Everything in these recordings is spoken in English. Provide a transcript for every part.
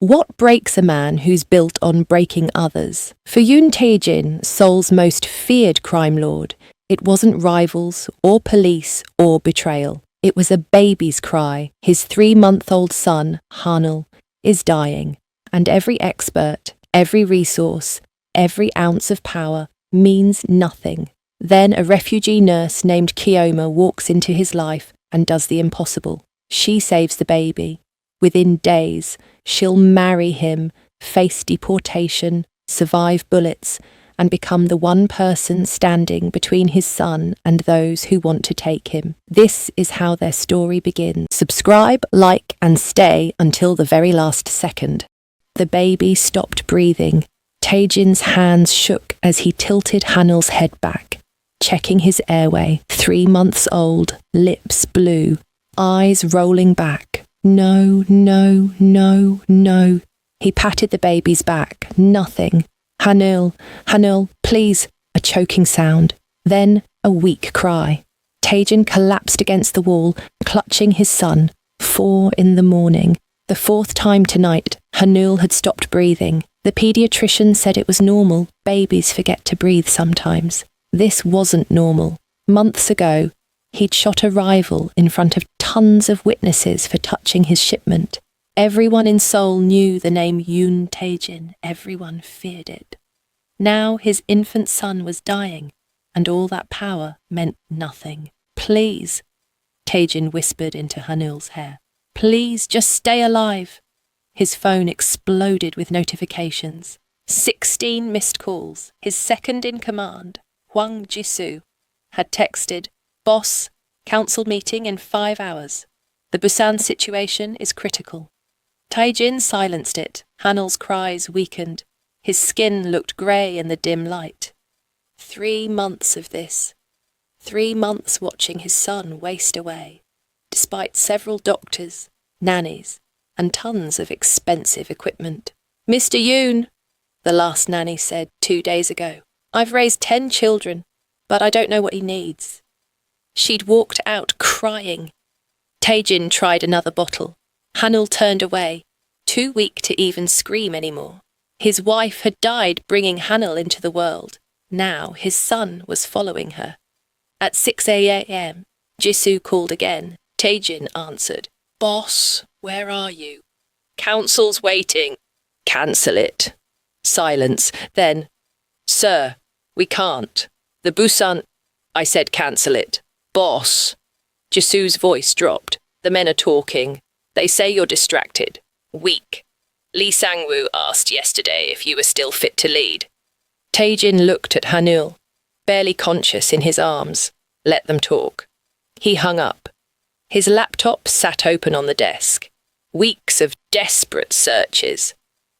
What breaks a man who's built on breaking others? For Yoon Taejin, Seoul's most feared crime lord, it wasn't rivals or police or betrayal. It was a baby's cry. His 3-month-old son, Haneul, is dying. And every expert, every resource, every ounce of power means nothing. Then a refugee nurse named Chioma walks into his life and does the impossible. She saves the baby. Within days, she'll marry him, face deportation, survive bullets, and become the one person standing between his son and those who want to take him. This is how their story begins. Subscribe, like, and stay until the very last second. The baby stopped breathing. Taejin's hands shook as he tilted Haneul's head back, checking his airway. 3 months old, lips blue, eyes rolling back. No, no, no, no. He patted the baby's back. Nothing. Haneul, Haneul, please. A choking sound. Then a weak cry. Taejin collapsed against the wall, clutching his son. 4 in the morning. The 4th time tonight, Haneul had stopped breathing. The paediatrician said it was normal. Babies forget to breathe sometimes. This wasn't normal. Months ago, he'd shot a rival in front of tons of witnesses for touching his shipment. Everyone in Seoul knew the name Yoon Taejin. Everyone feared it. Now his infant son was dying, and all that power meant nothing. Please, Taejin whispered into Haneul's hair. Please, just stay alive. His phone exploded with notifications. 16 missed calls. His second in command, Hwang Jisoo, had texted, "Boss, council meeting in 5 hours. The Busan situation is critical." Taejin silenced it. Haneul's cries weakened. His skin looked grey in the dim light. 3 months of this. 3 months watching his son waste away, despite several doctors, nannies, and tons of expensive equipment. "Mr. Yoon," the last nanny said 2 days ago, "I've raised 10 children, but I don't know what he needs." She'd walked out crying. Taejin tried another bottle. Haneul turned away, too weak to even scream anymore. His wife had died bringing Haneul into the world. Now his son was following her. At 6 a.m, Jisoo called again. Taejin answered. "Boss, where are you?" "Council's waiting." "Cancel it." Silence. Then, "Sir, we can't. The Busan—" "I said cancel it." "Boss." Jisoo's voice dropped. "The men are talking. They say you're distracted. Weak. Lee Sang-woo asked yesterday if you were still fit to lead." Taejin looked at Haneul, barely conscious in his arms. Let them talk. He hung up. His laptop sat open on the desk. Weeks of desperate searches.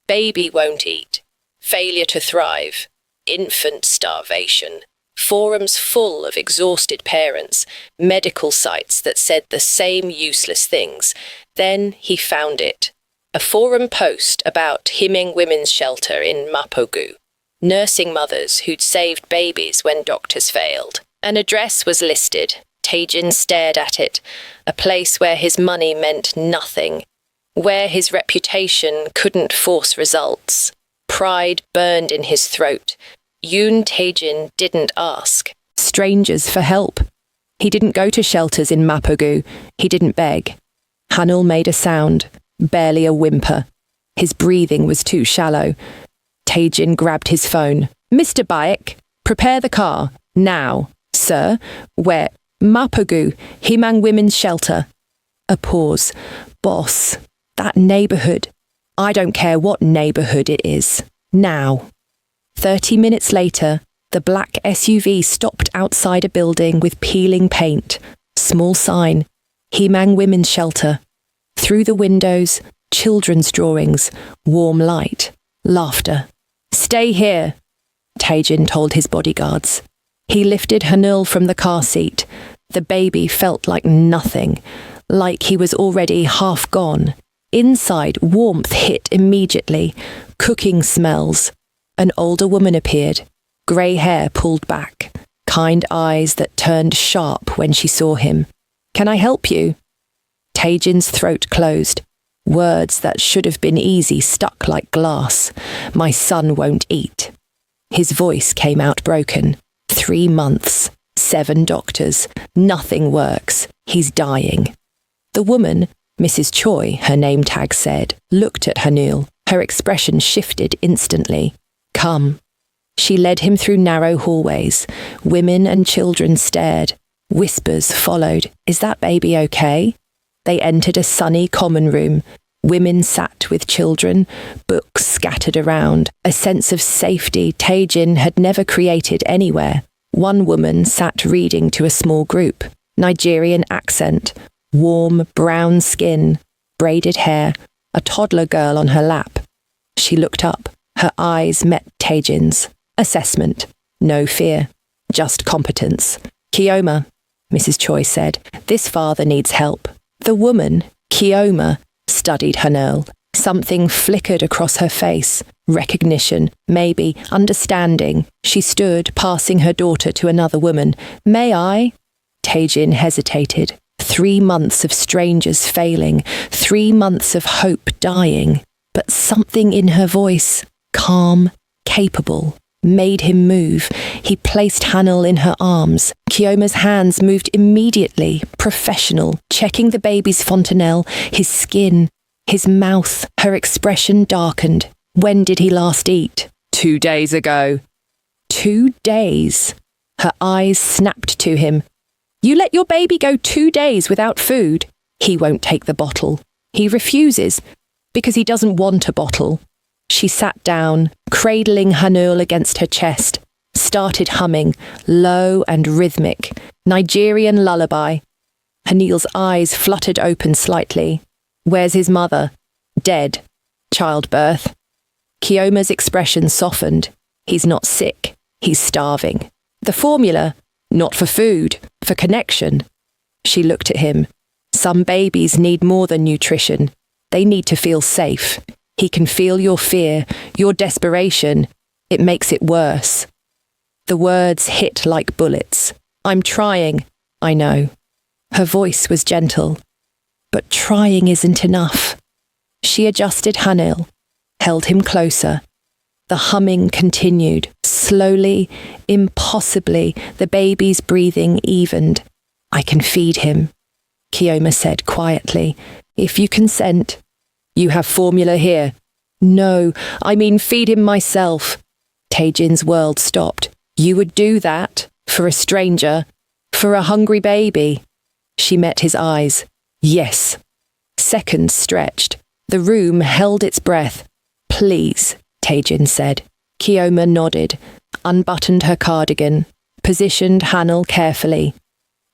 Baby won't eat. Failure to thrive. Infant starvation. Forums full of exhausted parents, medical sites that said the same useless things. Then he found it. A forum post about Himang Women's Shelter in Mapogu. Nursing mothers who'd saved babies when doctors failed. An address was listed. Taejin stared at it. A place where his money meant nothing. Where his reputation couldn't force results. Pride burned in his throat. Yoon Taejin didn't ask strangers for help. He didn't go to shelters in Mapogu. He didn't beg. Haneul made a sound, barely a whimper. His breathing was too shallow. Taejin grabbed his phone. "Mr. Baek, prepare the car. Now." "Sir, where?" "Mapogu, Himang Women's Shelter." A pause. "Boss, that neighbourhood. I don't care what neighbourhood it is. Now." 30 minutes later, the black SUV stopped outside a building with peeling paint. Small sign, Himang Women's Shelter. Through the windows, children's drawings, warm light, laughter. "Stay here," Taejin told his bodyguards. He lifted Haneul from the car seat. The baby felt like nothing, like he was already half gone. Inside, warmth hit immediately. Cooking smells. An older woman appeared, grey hair pulled back, kind eyes that turned sharp when she saw him. "Can I help you?" Taejin's throat closed. Words that should have been easy stuck like glass. My son won't eat. His voice came out broken. 3 months, 7 doctors, nothing works. He's dying. The woman, Mrs. Choi, her name tag said, looked at Haneul. Her expression shifted instantly. Come. She led him through narrow hallways. Women and children stared. Whispers followed. Is that baby okay? They entered a sunny common room. Women sat with children, books scattered around. A sense of safety Taejin had never created anywhere. One woman sat reading to a small group. Nigerian accent, warm brown skin, braided hair, a toddler girl on her lap. She looked up. Her eyes met Taejin's. Assessment. No fear. Just competence. Chioma, Mrs. Choi said, this father needs help. The woman, Chioma, studied Haneul. Something flickered across her face. Recognition, maybe, understanding. She stood, passing her daughter to another woman. May I? Taejin hesitated. 3 months of strangers failing. 3 months of hope dying. But something in her voice, calm, capable, made him move. He placed Haneul in her arms. Chioma's hands moved immediately, professional, checking the baby's fontanelle, his skin, his mouth. Her expression darkened. When did he last eat? 2 days ago. 2 days. Her eyes snapped to him. You let your baby go 2 days without food? He won't take the bottle. He refuses, because he doesn't want a bottle. She sat down, cradling Haneul against her chest, started humming, low and rhythmic, Nigerian lullaby. Haneul's eyes fluttered open slightly. Where's his mother? Dead. Childbirth. Chioma's expression softened. He's not sick. He's starving. The formula, not for food, for connection. She looked at him. Some babies need more than nutrition. They need to feel safe. He can feel your fear, your desperation. It makes it worse. The words hit like bullets. I'm trying, I know. Her voice was gentle. But trying isn't enough. She adjusted Haneul, held him closer. The humming continued. Slowly, impossibly, the baby's breathing evened. I can feed him, Chioma said quietly. If you consent. You have formula here. No, I mean feed him myself. Taejin's world stopped. You would do that? For a stranger? For a hungry baby? She met his eyes. Yes. Seconds stretched. The room held its breath. Please, Taejin said. Chioma nodded, unbuttoned her cardigan, positioned Haneul carefully.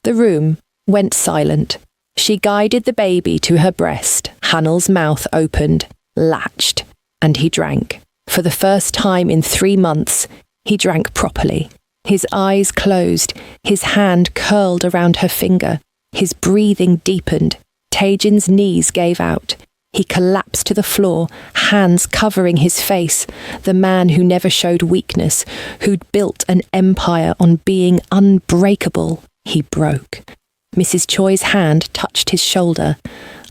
The room went silent. She guided the baby to her breast. Haneul's mouth opened, latched, and he drank. For the first time in 3 months, he drank properly. His eyes closed, his hand curled around her finger. His breathing deepened. Taejin's knees gave out. He collapsed to the floor, hands covering his face. The man who never showed weakness, who'd built an empire on being unbreakable, he broke. Mrs. Choi's hand touched his shoulder.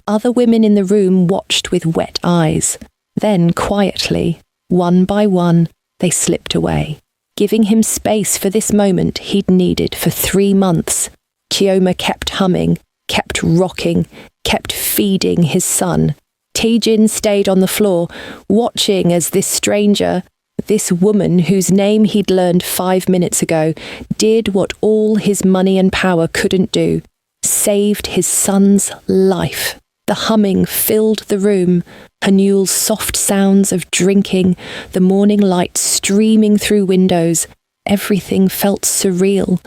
Other women in the room watched with wet eyes. Then, quietly, one by one, they slipped away, giving him space for this moment he'd needed for 3 months. Chioma kept humming, kept rocking, kept feeding his son. Taejin stayed on the floor, watching as this stranger, this woman whose name he'd learned 5 minutes ago, did what all his money and power couldn't do. Saved his son's life. The humming filled the room, Haneul's soft sounds of drinking, the morning light streaming through windows. Everything felt surreal,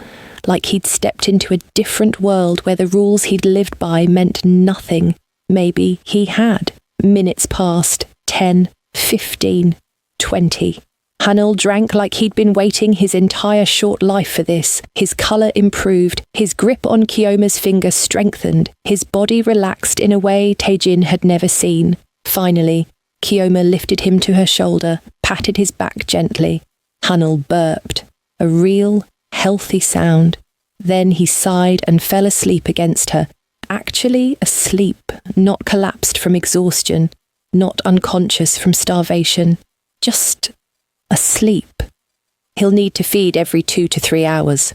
like he'd stepped into a different world where the rules he'd lived by meant nothing. Maybe he had. Minutes passed, 10, 15, 20. Haneul drank like he'd been waiting his entire short life for this. His colour improved, his grip on Chioma's finger strengthened, his body relaxed in a way Taejin had never seen. Finally, Chioma lifted him to her shoulder, patted his back gently. Haneul burped, a real, healthy sound. Then he sighed and fell asleep against her, actually asleep, not collapsed from exhaustion, not unconscious from starvation, just asleep. He'll need to feed every 2 to 3 hours,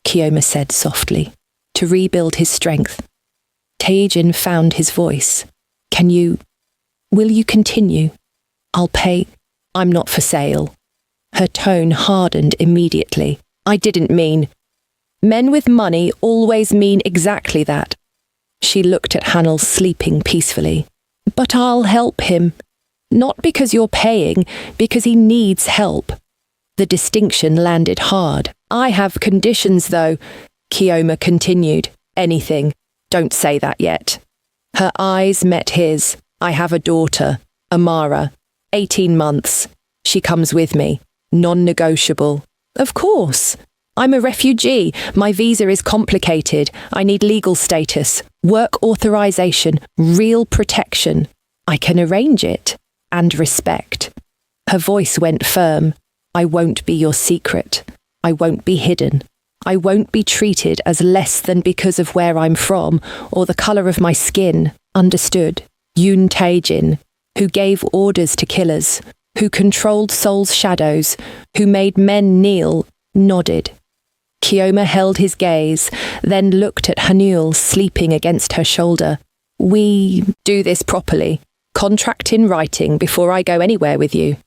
Chioma said softly, to rebuild his strength. Taejin found his voice. Will you continue? I'll pay. I'm not for sale. Her tone hardened immediately. I didn't mean. Men with money always mean exactly that. She looked at Haneul sleeping peacefully. But I'll help him. Not because you're paying, because he needs help. The distinction landed hard. I have conditions, though, Chioma continued. Anything. Don't say that yet. Her eyes met his. I have a daughter, Amara, 18 months. She comes with me. Non-negotiable. Of course. I'm a refugee. My visa is complicated. I need legal status, work authorization, real protection. I can arrange it. And respect. Her voice went firm. I won't be your secret. I won't be hidden. I won't be treated as less than because of where I'm from or the colour of my skin. Understood? Yoon Taejin, who gave orders to killers, who controlled Seoul's shadows, who made men kneel, nodded. Chioma held his gaze, then looked at Haneul sleeping against her shoulder. We do this properly. Contract in writing before I go anywhere with you.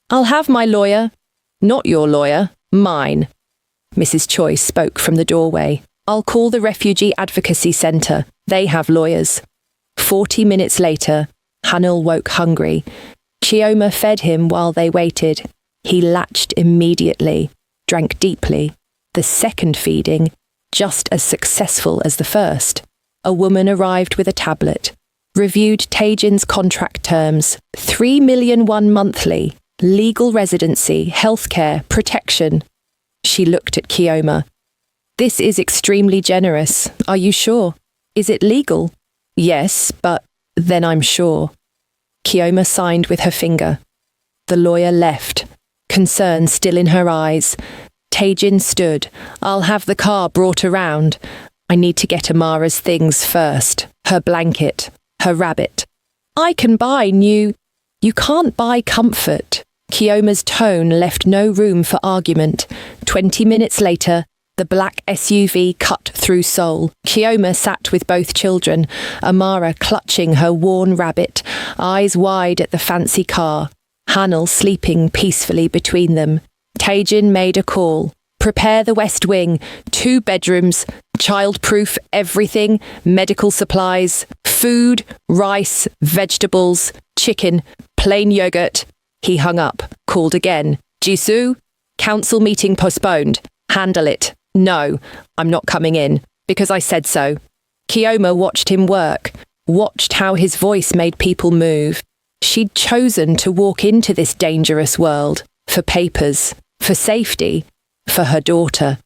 I'll have my lawyer. Not your lawyer, mine. Mrs. Choi spoke from the doorway. I'll call the Refugee Advocacy Centre. They have lawyers. 40 minutes later, Haneul woke hungry. Chioma fed him while they waited. He latched immediately, drank deeply. The second feeding, just as successful as the first. A woman arrived with a tablet. Reviewed Taejin's contract terms. 3 million won monthly. Legal residency, healthcare, protection. She looked at Chioma. This is extremely generous. Are you sure? Is it legal? Yes, but then I'm sure. Chioma signed with her finger. The lawyer left, concern still in her eyes. Taejin stood. I'll have the car brought around. I need to get Amara's things first. Her blanket, her rabbit. I can buy new... You can't buy comfort. Chioma's tone left no room for argument. 20 minutes later, the black SUV cut through Seoul. Chioma sat with both children, Amara clutching her worn rabbit, eyes wide at the fancy car, Haneul sleeping peacefully between them. Taejin made a call. Prepare the West Wing, 2 bedrooms, child-proof everything, medical supplies, food, rice, vegetables, chicken, plain yogurt. He hung up, called again. Jisoo, council meeting postponed. Handle it. No, I'm not coming in, because I said so. Chioma watched him work, watched how his voice made people move. She'd chosen to walk into this dangerous world, for papers, for safety, for her daughter.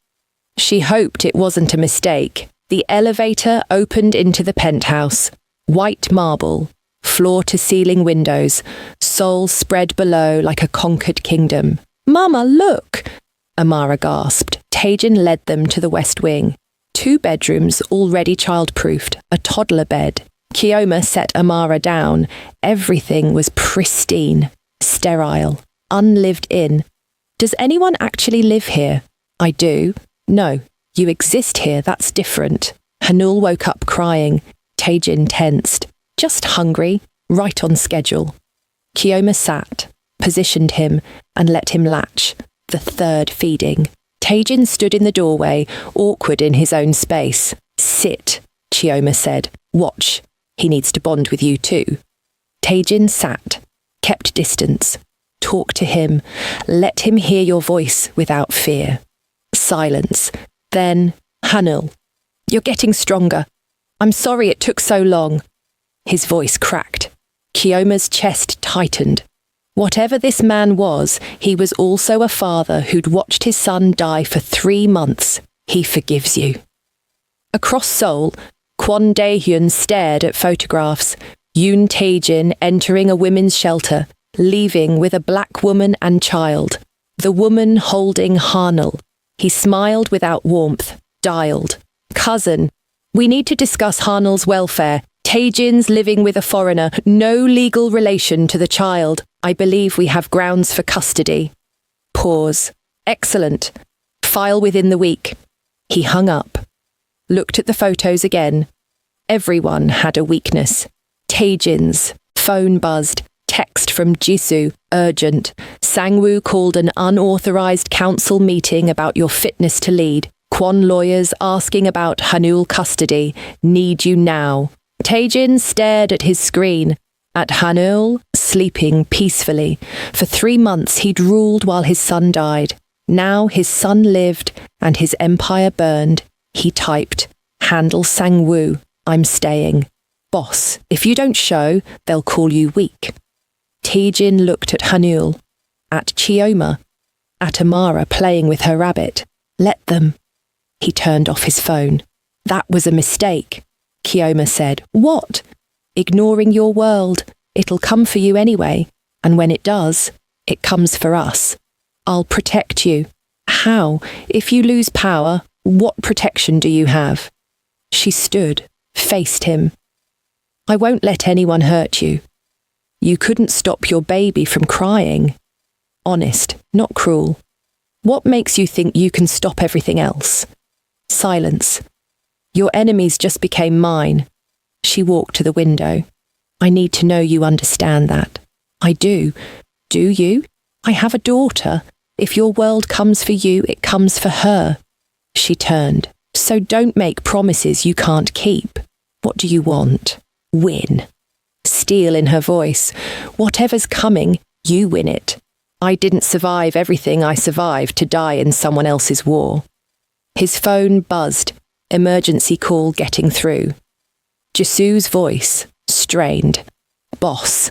She hoped it wasn't a mistake. The elevator opened into the penthouse. White marble, floor-to-ceiling windows, Seoul spread below like a conquered kingdom. Mama, look! Amara gasped. Taejin led them to the West Wing. 2 bedrooms already child-proofed, a toddler bed. Chioma set Amara down. Everything was pristine, sterile, unlived in. Does anyone actually live here? I do. No, you exist here, that's different. Haneul woke up crying. Taejin tensed. Just hungry, right on schedule. Chioma sat, positioned him, and let him latch. The third feeding. Taejin stood in the doorway, awkward in his own space. Sit, Chioma said. Watch. He needs to bond with you too. Taejin sat, kept distance. Talk to him. Let him hear your voice without fear. Silence. Then, Haneul. You're getting stronger. I'm sorry it took so long. His voice cracked. Chioma's chest tightened. Whatever this man was, he was also a father who'd watched his son die for 3 months. He forgives you. Across Seoul, Kwon Daehyun stared at photographs. Yoon Taejin entering a women's shelter, leaving with a black woman and child. The woman holding Haneul. He smiled without warmth, dialed. Cousin. We need to discuss Haneul's welfare. Taejin's living with a foreigner, no legal relation to the child. I believe we have grounds for custody. Pause. Excellent. File within the week. He hung up. Looked at the photos again. Everyone had a weakness. Taejin's. Phone buzzed. Text from Jisoo. Urgent. Sangwoo called an unauthorized council meeting about your fitness to lead. Kwon lawyers asking about Haneul custody. Need you now. Taejin stared at his screen. At Haneul, sleeping peacefully. For 3 months he'd ruled while his son died. Now his son lived and his empire burned. He typed, "Handle Sangwoo. I'm staying. Boss, if you don't show, they'll call you weak." Taejin looked at Haneul, at Chioma, at Amara playing with her rabbit. Let them. He turned off his phone. That was a mistake. Chioma said, "What?" "Ignoring your world. It'll come for you anyway. And when it does, it comes for us. I'll protect you." "How? If you lose power, what protection do you have?" She stood, faced him. "I won't let anyone hurt you. You couldn't stop your baby from crying. Honest, not cruel. What makes you think you can stop everything else?" Silence. "Your enemies just became mine." She walked to the window. "I need to know you understand that." "I do." "Do you? I have a daughter. If your world comes for you, it comes for her." She turned. "So don't make promises you can't keep. What do you want?" "Win." Steel in her voice. "Whatever's coming, you win it. I didn't survive everything I survived to die in someone else's war." His phone buzzed. Emergency call getting through. Jisoo's voice, strained. "Boss,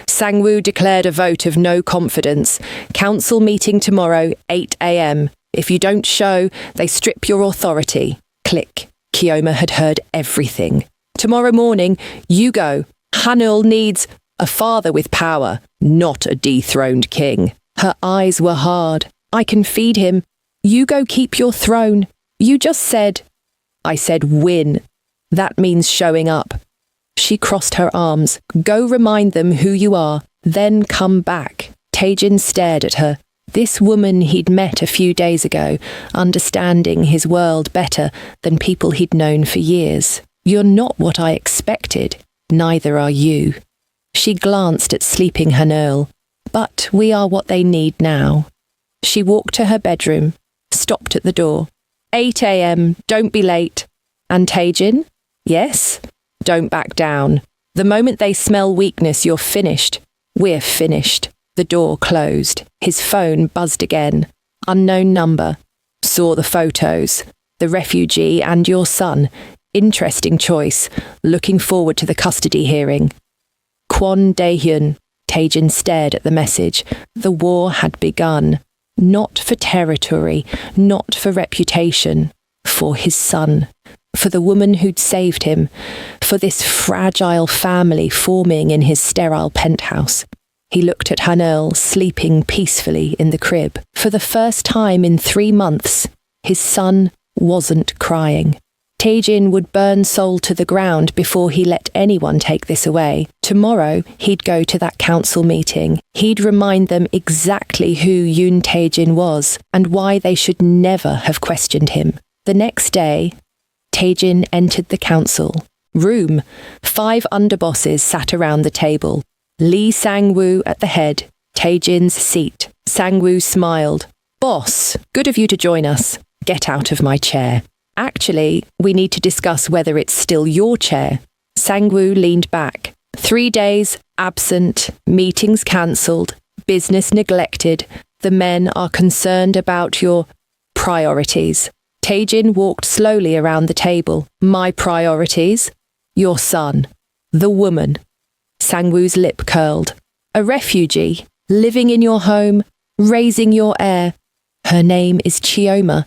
Sangwoo declared a vote of no confidence. Council meeting tomorrow, 8 a.m. If you don't show, they strip your authority." Click. Chioma had heard everything. "Tomorrow morning, you go. Haneul needs a father with power, not a dethroned king." Her eyes were hard. "I can feed him. You go keep your throne. You just said..." "I said win. That means showing up." She crossed her arms. "Go remind them who you are, then come back." Taejin stared at her. This woman he'd met a few days ago, understanding his world better than people he'd known for years. "You're not what I expected. Neither are you." She glanced at sleeping Haneul. "But we are what they need now." She walked to her bedroom, stopped at the door. 8 a.m, don't be late." "And Taejin?" "Yes?" "Don't back down. The moment they smell weakness, you're finished." "We're finished." The door closed. His phone buzzed again. Unknown number. "Saw the photos. The refugee and your son. Interesting choice. Looking forward to the custody hearing." Kwon Daehyun. Taejin stared at the message. The war had begun. Not for territory, not for reputation. For his son. For the woman who'd saved him. For this fragile family forming in his sterile penthouse. He looked at Haneul sleeping peacefully in the crib. For the first time in 3 months, his son wasn't crying. Taejin would burn Seoul to the ground before he let anyone take this away. Tomorrow, he'd go to that council meeting. He'd remind them exactly who Yoon Taejin was and why they should never have questioned him. The next day, Taejin entered the council room. 5 underbosses sat around the table. Lee Sangwoo at the head, Taejin's seat. Sangwoo smiled. "Boss, good of you to join us. Get out of my chair." "Actually, we need to discuss whether it's still your chair." Sangwoo leaned back. 3 days, absent, meetings cancelled, business neglected. The men are concerned about your priorities. Taejin walked slowly around the table. "My priorities? Your son. The woman." Sangwoo's lip curled. "A refugee, living in your home, raising your heir. Her name is Chioma.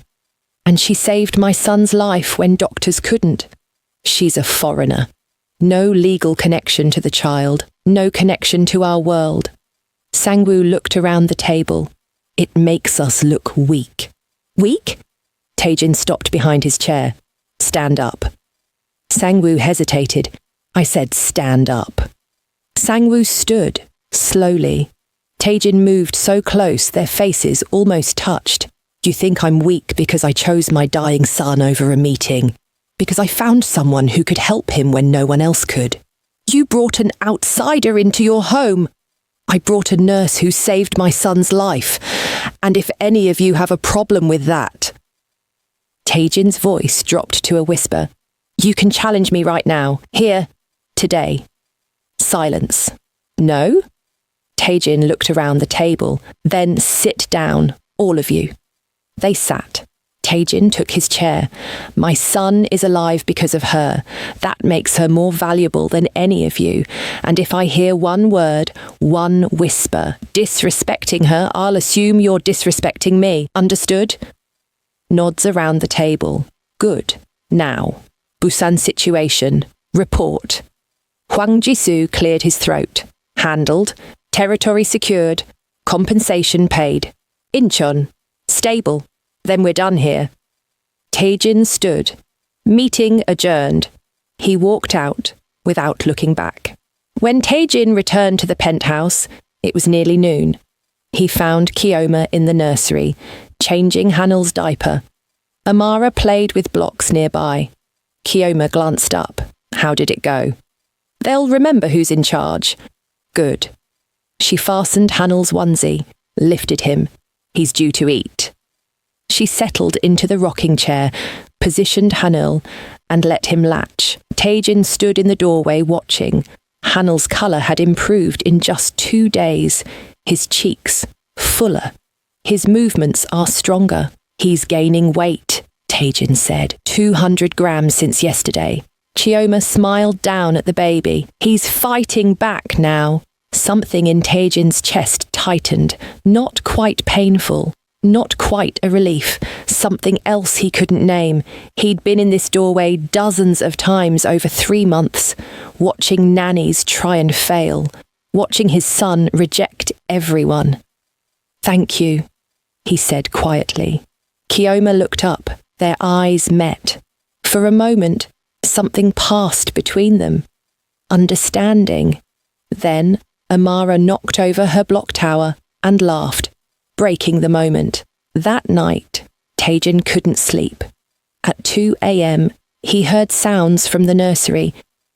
And she saved my son's life when doctors couldn't. She's a foreigner. No legal connection to the child. No connection to our world." Sangwoo looked around the table. "It makes us look weak." "Weak?" Taejin stopped behind his chair. "Stand up." Sangwoo hesitated. I said, stand up. Sangwoo stood, slowly. Taejin moved so close their faces almost touched. You think I'm weak because I chose my dying son over a meeting? Because I found someone who could help him when no one else could. You brought an outsider into your home. I brought a nurse who saved my son's life. And if any of you have a problem with that... Taejin's voice dropped to a whisper. You can challenge me right now, here, today. Silence. No? Taejin looked around the table. Then sit down, all of you. They sat. Taejin took his chair. My son is alive because of her. That makes her more valuable than any of you. And if I hear one word, one whisper, disrespecting her, I'll assume you're disrespecting me. Understood? Nods around the table. Good. Now. Busan situation. Report. Hwang Jisoo cleared his throat. Handled. Territory secured. Compensation paid. Incheon. Stable. Then we're done here. Taejin stood. Meeting adjourned. He walked out without looking back. When Taejin returned to the penthouse, it was nearly noon. He found Chioma in the nursery, changing Haneul's diaper. Amara played with blocks nearby. Chioma glanced up. How did it go? They'll remember who's in charge. Good. She fastened Haneul's onesie, lifted him. He's due to eat. She settled into the rocking chair, positioned Haneul, and let him latch. Taejin stood in the doorway watching. Haneul's colour had improved in just 2 days. His cheeks, fuller. His movements are stronger. He's gaining weight, Taejin said. 200 grams since yesterday. Chioma smiled down at the baby. He's fighting back now. Something in Taejin's chest tightened, not quite painful. Not quite a relief, something else he couldn't name. He'd been in this doorway dozens of times over 3 months, watching nannies try and fail, watching his son reject everyone. Thank you, he said quietly. Chioma looked up, their eyes met. For a moment, something passed between them. Understanding. Then Amara knocked over her block tower and laughed, breaking the moment. That night, Taejin couldn't sleep. At 2 a.m., he heard sounds from the nursery.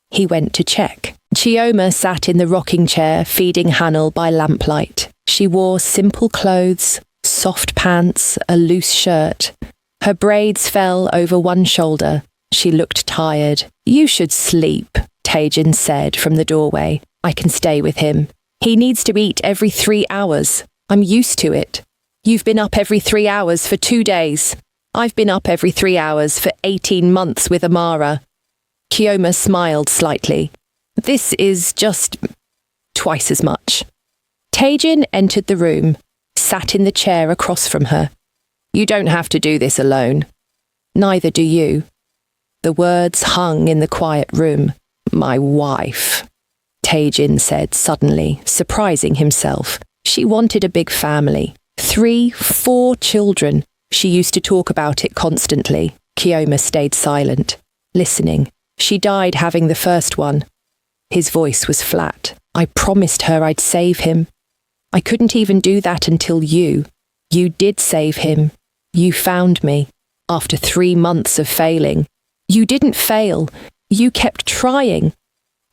He went to check. Chioma sat in the rocking chair, feeding Haneul by lamplight. She wore simple clothes, soft pants, a loose shirt. Her braids fell over one shoulder. She looked tired. You should sleep, Taejin said from the doorway. I can stay with him. He needs to eat every 3 hours. I'm used to it. You've been up every 3 hours for 2 days. I've been up every 3 hours for 18 months with Amara. Chioma smiled slightly. This is just twice as much. Taejin entered the room, sat in the chair across from her. You don't have to do this alone. Neither do you. The words hung in the quiet room. My wife, Taejin said suddenly, surprising himself. She wanted a big family. 3, 4 children. She used to talk about it constantly. Chioma stayed silent, listening. She died having the first one. His voice was flat. I promised her I'd save him. I couldn't even do that until you. You did save him. You found me. After 3 months of failing. You didn't fail. You kept trying.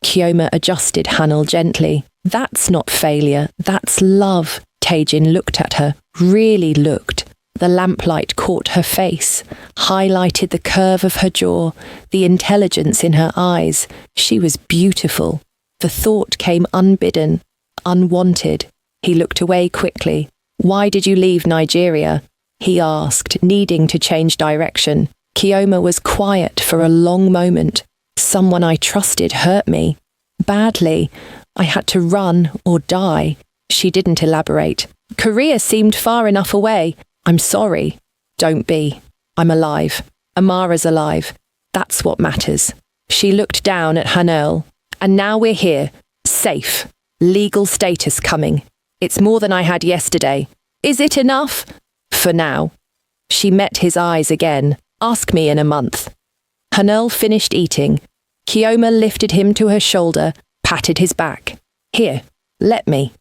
Chioma adjusted Haneul gently. That's not failure. That's love. Taejin looked at her. Really looked. The lamplight caught her face, highlighted the curve of her jaw, the intelligence in her eyes. She was beautiful. The thought came unbidden, unwanted. He looked away quickly. Why did you leave Nigeria? He asked, needing to change direction. Chioma was quiet for a long moment. Someone I trusted hurt me. Badly. I had to run or die. She didn't elaborate. Korea seemed far enough away. I'm sorry. Don't be. I'm alive. Amara's alive. That's what matters. She looked down at Haneul. And now we're here. Safe. Legal status coming. It's more than I had yesterday. Is it enough? For now. She met his eyes again. Ask me in a month. Haneul finished eating, Chioma lifted him to her shoulder, patted his back. Here, let me.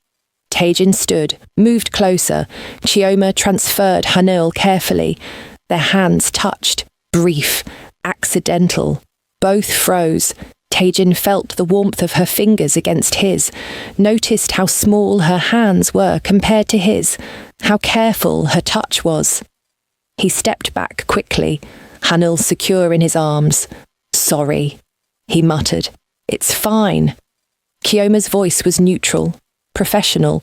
Taejin stood, moved closer. Chioma transferred Haneul carefully. Their hands touched, brief, accidental. Both froze. Taejin felt the warmth of her fingers against his, noticed how small her hands were compared to his, how careful her touch was. He stepped back quickly, Haneul secure in his arms. Sorry, he muttered. It's fine. Chioma's voice was neutral, professional,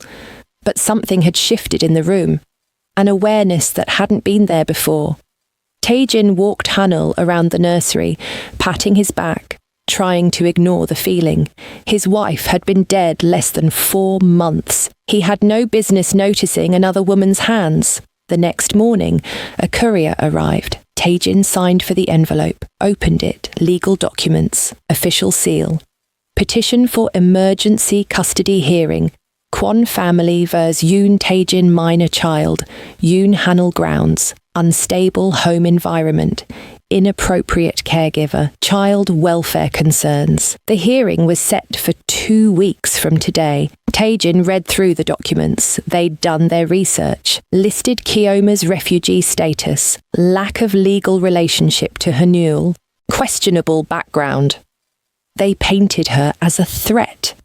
but something had shifted in the room, an awareness that hadn't been there before. Taejin walked Haneul around the nursery, patting his back, trying to ignore the feeling. His wife had been dead less than 4 months. He had no business noticing another woman's hands. The next morning, a courier arrived. Taejin signed for the envelope, opened it, legal documents, official seal. Petition for emergency custody hearing. Kwon family vs Yoon Taejin minor child. Yoon Haneul grounds. Unstable home environment. Inappropriate caregiver, child welfare concerns. The hearing was set for 2 weeks from today. Taejin read through the documents. They'd done their research, listed Chioma's refugee status, lack of legal relationship to Haneul, questionable background. They painted her as a threat,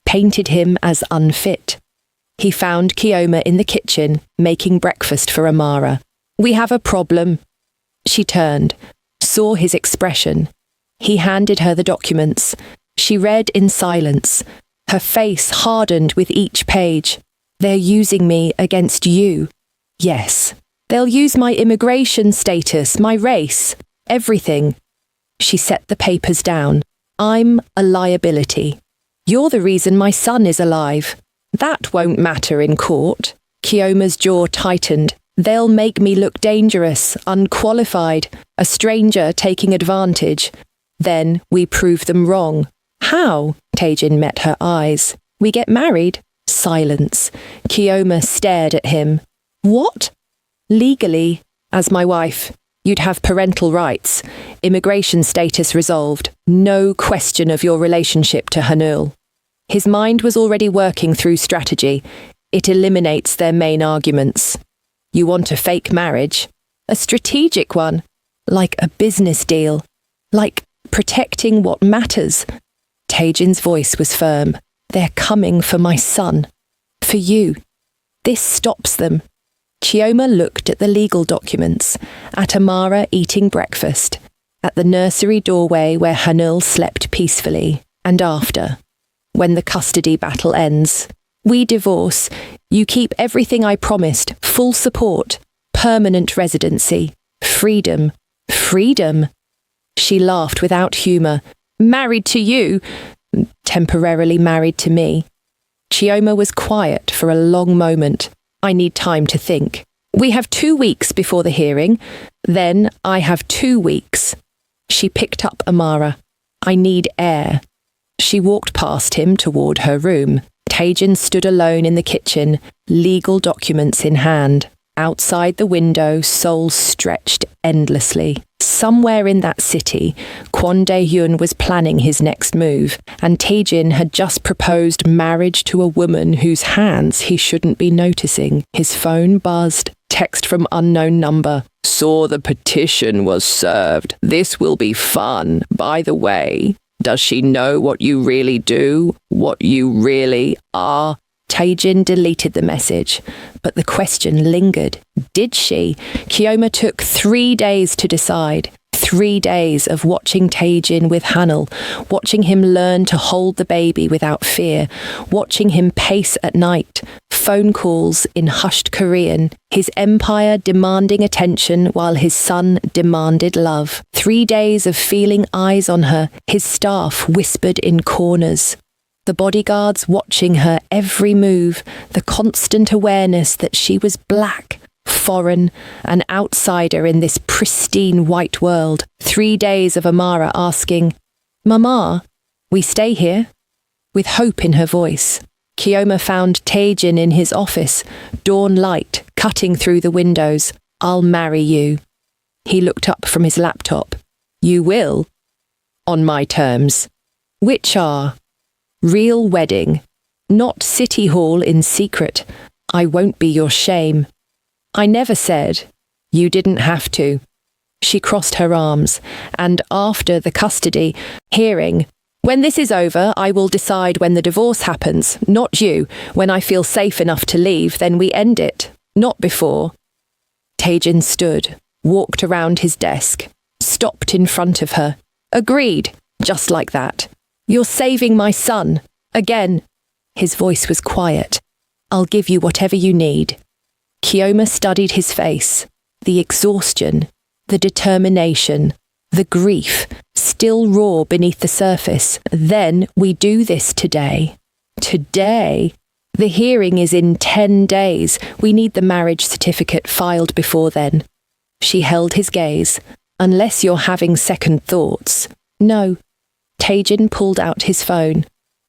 painted him as unfit. He found Chioma in the kitchen, making breakfast for Amara. We have a problem. She turned, saw his expression. He handed her the documents. She read in silence. Her face hardened with each page. They're using me against you. Yes. They'll use my immigration status, my race, everything. She set the papers down. I'm a liability. You're the reason my son is alive. That won't matter in court. Chioma's jaw tightened. They'll make me look dangerous, unqualified, a stranger taking advantage. Then we prove them wrong. How? Taejin met her eyes. We get married? Silence. Chioma stared at him. What? Legally, as my wife. You'd have parental rights. Immigration status resolved. No question of your relationship to Haneul. His mind was already working through strategy. It eliminates their main arguments. You want a fake marriage? A strategic one. Like a business deal. Like protecting what matters. Taejin's voice was firm. They're coming for my son. For you. This stops them. Chioma looked at the legal documents, at Amara eating breakfast, at the nursery doorway where Haneul slept peacefully, and after, when the custody battle ends. We divorce. You keep everything I promised, full support, permanent residency, freedom. Freedom? She laughed without humour. Married to you? Temporarily married to me. Chioma was quiet for a long moment. I need time to think. We have 2 weeks before the hearing. Then I have 2 weeks. She picked up Amara. I need air. She walked past him toward her room. Taejin stood alone in the kitchen, legal documents in hand. Outside the window, Seoul stretched endlessly. Somewhere in that city, Kwon Daehyun was planning his next move, and Taejin had just proposed marriage to a woman whose hands he shouldn't be noticing. His phone buzzed. Text from unknown number. Saw the petition was served. This will be fun. By the way, does she know what you really do? What you really are? Taejin deleted the message, but the question lingered. Did she? Chioma took 3 days to decide. 3 days of watching Taejin with Haneul, watching him learn to hold the baby without fear, watching him pace at night, phone calls in hushed Korean, his empire demanding attention while his son demanded love. 3 days of feeling eyes on her, his staff whispered in corners. The bodyguards watching her every move, the constant awareness that she was black, foreign, an outsider in this pristine white world. 3 days of Amara asking, Mama, we stay here? With hope in her voice. Chioma found Taejin in his office, dawn light cutting through the windows. I'll marry you. He looked up from his laptop. You will? On my terms. Which are real wedding, not city hall in secret. I won't be your shame. I never said. You didn't have to. She crossed her arms, and after the custody hearing, when this is over, I will decide when the divorce happens, not you. When I feel safe enough to leave, then we end it, not before. Taejin stood, walked around his desk, stopped in front of her. Agreed, just like that. You're saving my son. Again. His voice was quiet. I'll give you whatever you need. Chioma studied his face. The exhaustion, the determination, the grief, still raw beneath the surface. Then we do this today. Today? The hearing is in 10 days. We need the marriage certificate filed before then. She held his gaze. Unless you're having second thoughts. No. Taejin pulled out his phone.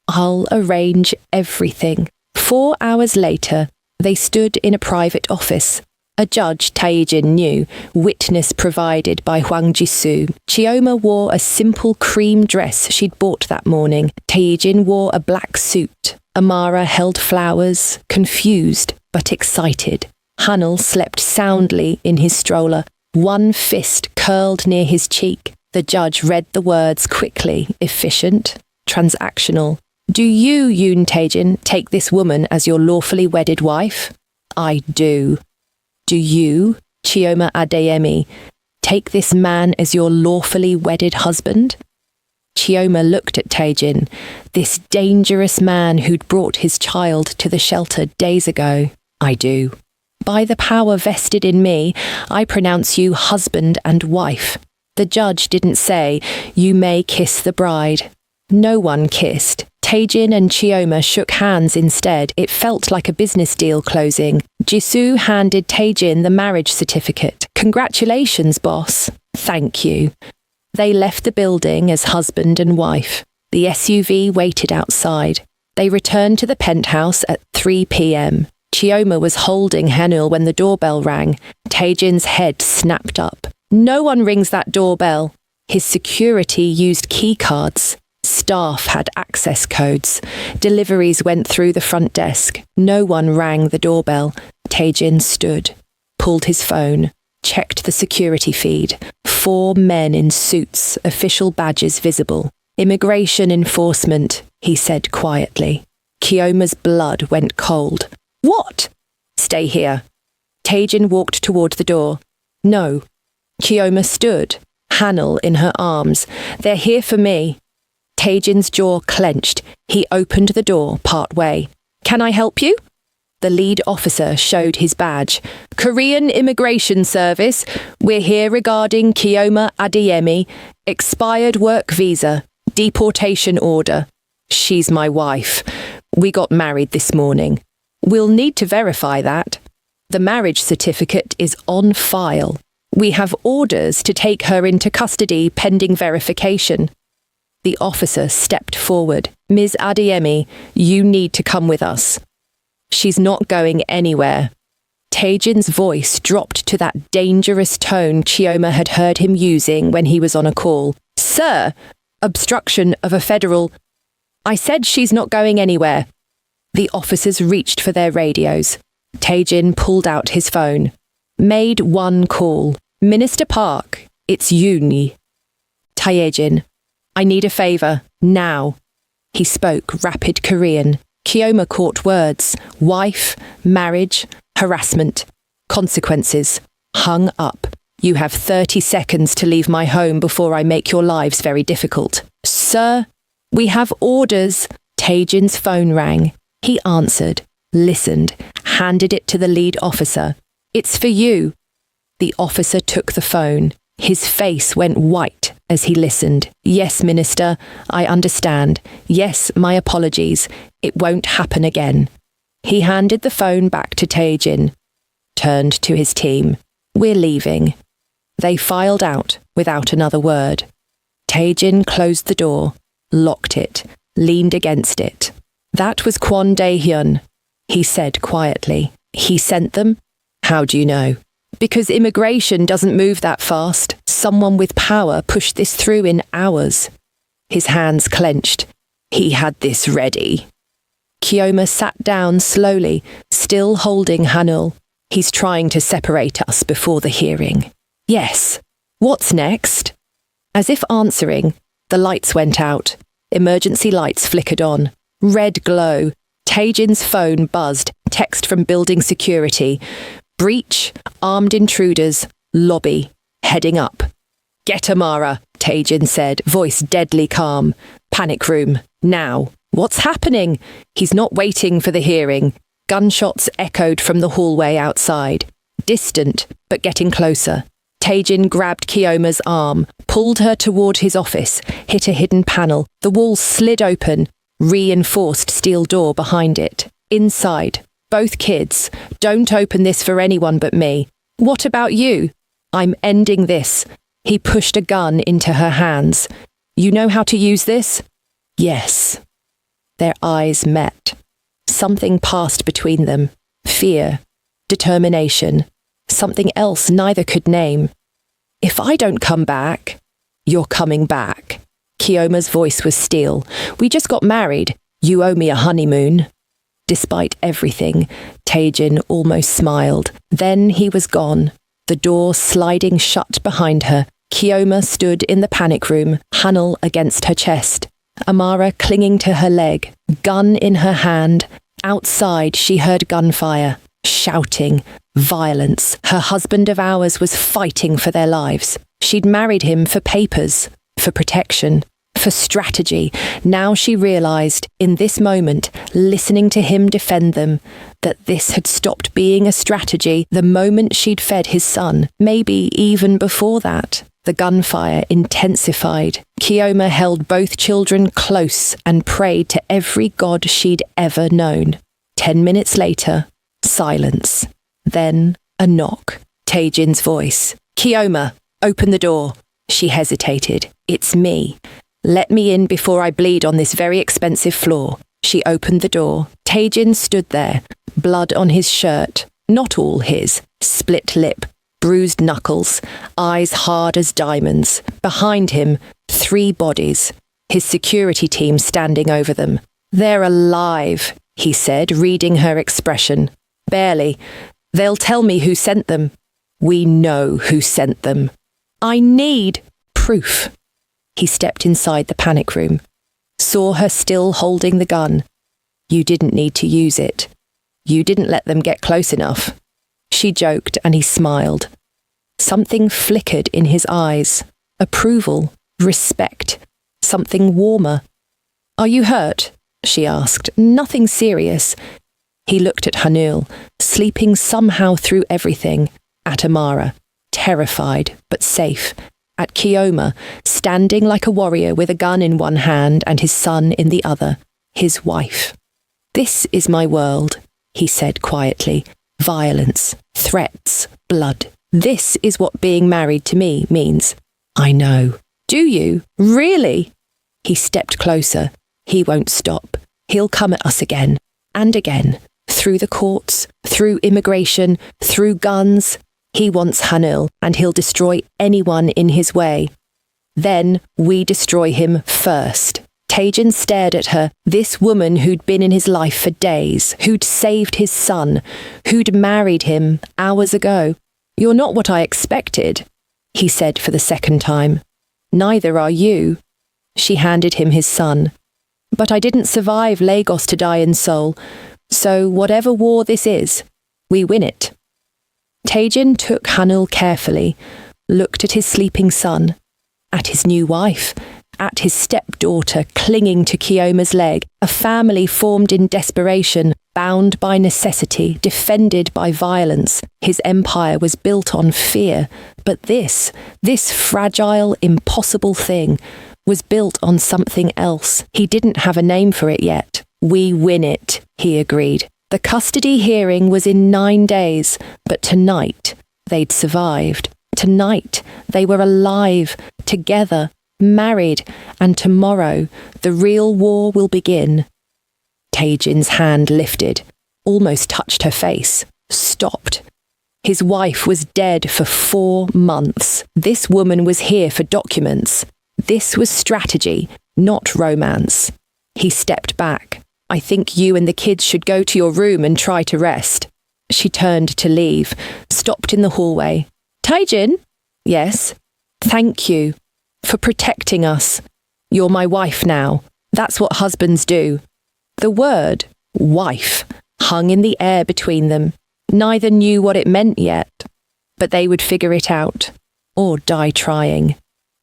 I'll arrange everything. 4 hours later, they stood in a private office. A judge Taejin knew, witness provided by Hwang Jisoo. Chioma wore a simple cream dress she'd bought that morning. Taejin wore a black suit. Amara held flowers, confused but excited. Haneul slept soundly in his stroller, one fist curled near his cheek. The judge read the words quickly, efficient, transactional. Do you, Yoon Taejin, take this woman as your lawfully wedded wife? I do. Do you, Chioma Adeyemi, take this man as your lawfully wedded husband? Chioma looked at Taejin, this dangerous man who'd brought his child to the shelter days ago. I do. By the power vested in me, I pronounce you husband and wife. The judge didn't say, you may kiss the bride. No one kissed. Taejin and Chioma shook hands instead. It felt like a business deal closing. Jisoo handed Taejin the marriage certificate. Congratulations, boss. Thank you. They left the building as husband and wife. The SUV waited outside. They returned to the penthouse at 3 p.m. Chioma was holding Haneul when the doorbell rang. Taejin's head snapped up. No one rings that doorbell. His security used keycards. Staff had access codes. Deliveries went through the front desk. No one rang the doorbell. Taejin stood, pulled his phone, checked the security feed. 4 men in suits, official badges visible. Immigration enforcement, he said quietly. Chioma's blood went cold. What? Stay here. Taejin walked toward the door. No. Chioma stood, Haneul in her arms. They're here for me. Taejin's jaw clenched. He opened the door part way. Can I help you? The lead officer showed his badge. Korean Immigration Service. We're here regarding Chioma Adeyemi. Expired work visa. Deportation order. She's my wife. We got married this morning. We'll need to verify that. The marriage certificate is on file. We have orders to take her into custody pending verification. The officer stepped forward. Ms. Adeyemi, you need to come with us. She's not going anywhere. Taejin's voice dropped to that dangerous tone Chioma had heard him using when he was on a call. Sir, obstruction of a federal... I said she's not going anywhere. The officers reached for their radios. Taejin pulled out his phone. Made one call. Minister Park, it's Yoon. Taejin, I need a favour, now. He spoke rapid Korean. Chioma caught words. Wife, marriage, harassment, consequences. Hung up. You have 30 seconds to leave my home before I make your lives very difficult. Sir, we have orders. Taejin's phone rang. He answered, listened, handed it to the lead officer. It's for you. The officer took the phone. His face went white as he listened. Yes, Minister, I understand. Yes, my apologies. It won't happen again. He handed the phone back to Taejin, turned to his team. We're leaving. They filed out without another word. Taejin closed the door, locked it, leaned against it. That was Kwon Daehyun, he said quietly. He sent them? How do you know? Because immigration doesn't move that fast. Someone with power pushed this through in hours. his hands clenched. He had this ready. Chioma sat down slowly, still holding Haneul. He's trying to separate us before the hearing. Yes. What's next? As if answering, the lights went out. Emergency lights flickered on. Red glow. Taejin's phone buzzed. Text from building security. Breach, armed intruders, lobby, heading up. Get Amara, Taejin said, voice deadly calm. Panic room, now. What's happening? He's not waiting for the hearing. Gunshots echoed from the hallway outside. Distant, but getting closer. Taejin grabbed Chioma's arm, pulled her toward his office, hit a hidden panel. The wall slid open, reinforced steel door behind it. Inside, both kids. Don't open this for anyone but me. What about you? I'm ending this. He pushed a gun into her hands. You know how to use this? Yes. Their eyes met. Something passed between them. Fear. Determination. Something else neither could name. If I don't come back, you're coming back. Chioma's voice was steel. We just got married. You owe me a honeymoon. Despite everything, Taejin almost smiled. Then he was gone, the door sliding shut behind her. Chioma stood in the panic room, Haneul against her chest. Amara clinging to her leg, gun in her hand. Outside she heard gunfire, shouting, violence. Her husband of hours was fighting for their lives. She'd married him for papers, for protection, for strategy. Now she realized, in this moment, listening to him defend them, that this had stopped being a strategy the moment she'd fed his son, maybe even before that. The gunfire intensified. Chioma held both children close and prayed to every god she'd ever known. 10 minutes later, silence. Then a knock. Taejin's voice. Chioma, open the door. She hesitated. It's me. Let me in before I bleed on this very expensive floor. She opened the door. Taejin stood there, blood on his shirt. Not all his. Split lip. Bruised knuckles, eyes hard as diamonds. Behind him, 3 bodies, his security team standing over them. They're alive, he said, reading her expression. Barely. They'll tell me who sent them. We know who sent them. I need proof. He stepped inside the panic room, saw her still holding the gun. You didn't need to use it. You didn't let them get close enough. She joked and he smiled. Something flickered in his eyes. Approval, respect, something warmer. Are you hurt? She asked. Nothing serious. He looked at Haneul, sleeping somehow through everything. At Amara, terrified but safe. At Chioma, standing like a warrior with a gun in one hand and his son in the other. His wife. This is my world, he said quietly. Violence, threats, blood. This is what being married to me means. I know. Do you? Really? He stepped closer. He won't stop. He'll come at us again and again. Through the courts, through immigration, through guns. He wants Haneul, and he'll destroy anyone in his way. Then we destroy him first. Taejin stared at her, this woman who'd been in his life for days, who'd saved his son, who'd married him hours ago. You're not what I expected, he said for the second time. Neither are you. She handed him his son. But I didn't survive Lagos to die in Seoul, so whatever war this is, we win it. Taejin took Haneul carefully, looked at his sleeping son, at his new wife, at his stepdaughter clinging to Chioma's leg, a family formed in desperation, bound by necessity, defended by violence. His empire was built on fear, but this fragile, impossible thing, was built on something else. He didn't have a name for it yet. We win it, he agreed. The custody hearing was in 9 days, but tonight they'd survived. Tonight they were alive, together, married, and tomorrow the real war will begin. Taejin's hand lifted, almost touched her face, stopped. His wife was dead for 4 months. This woman was here for documents. This was strategy. not romance. He stepped back. I think you and the kids should go to your room and try to rest. She turned to leave, stopped in the hallway. Taejin? Yes. Thank you for protecting us. You're my wife now. That's what husbands do. The word, wife, hung in the air between them. Neither knew what it meant yet, but they would figure it out, or die trying.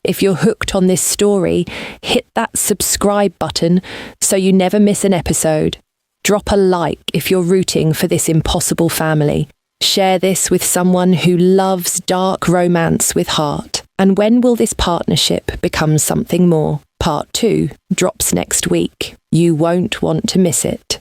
If you're hooked on this story, hit that subscribe button so you never miss an episode. Drop a like if you're rooting for this impossible family. Share this with someone who loves dark romance with heart. And when will this partnership become something more? Part 2 drops next week. You won't want to miss it.